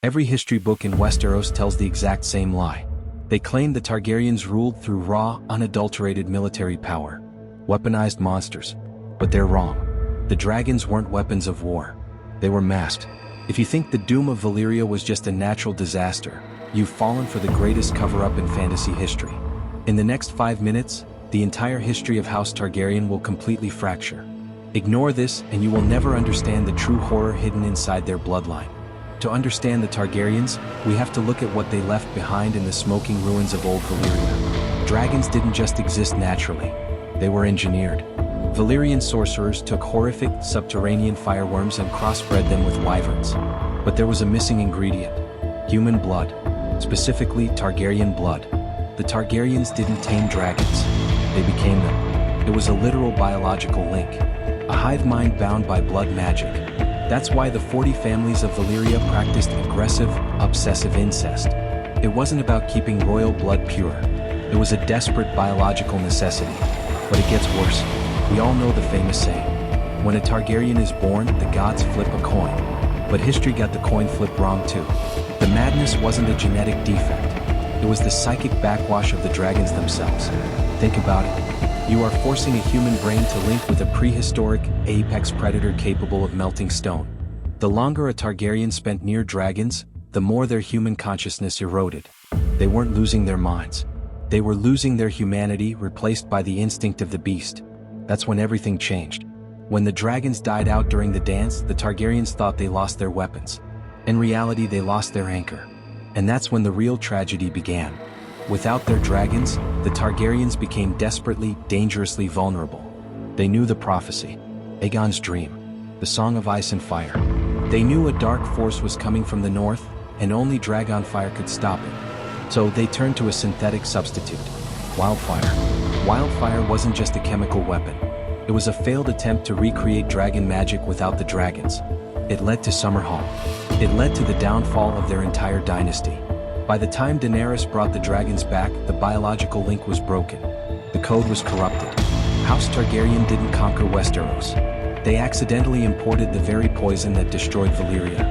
Every history book in Westeros tells the exact same lie. They claim the Targaryens ruled through raw, unadulterated military power. Weaponized monsters. But they're wrong. The dragons weren't weapons of war. They were masked. If you think the doom of Valyria was just a natural disaster, you've fallen for the greatest cover-up in fantasy history. In the next 5 minutes, the entire history of House Targaryen will completely fracture. Ignore this and you will never understand the true horror hidden inside their bloodline. To understand the Targaryens, we have to look at what they left behind in the smoking ruins of old Valyria. Dragons didn't just exist naturally. They were engineered. Valyrian sorcerers took horrific, subterranean fireworms and crossbred them with wyverns. But there was a missing ingredient: human blood. Specifically, Targaryen blood. The Targaryens didn't tame dragons. They became them. It was a literal biological link. A hive mind bound by blood magic. That's why the 40 families of Valyria practiced aggressive, obsessive incest. It wasn't about keeping royal blood pure. It was a desperate biological necessity. But it gets worse. We all know the famous saying: when a Targaryen is born, the gods flip a coin. But history got the coin flip wrong too. The madness wasn't a genetic defect. It was the psychic backwash of the dragons themselves. Think about it. You are forcing a human brain to link with a prehistoric, apex predator capable of melting stone. The longer a Targaryen spent near dragons, the more their human consciousness eroded. They weren't losing their minds. They were losing their humanity, replaced by the instinct of the beast. That's when everything changed. When the dragons died out during the dance, the Targaryens thought they lost their weapons. In reality, they lost their anchor. And that's when the real tragedy began. Without their dragons, the Targaryens became desperately, dangerously vulnerable. They knew the prophecy, Aegon's dream, the Song of Ice and Fire. They knew a dark force was coming from the north, and only dragon fire could stop it. So they turned to a synthetic substitute: wildfire. Wildfire wasn't just a chemical weapon. It was a failed attempt to recreate dragon magic without the dragons. It led to Summerhall. It led to the downfall of their entire dynasty. By the time Daenerys brought the dragons back, the biological link was broken. The code was corrupted. House Targaryen didn't conquer Westeros. They accidentally imported the very poison that destroyed Valyria.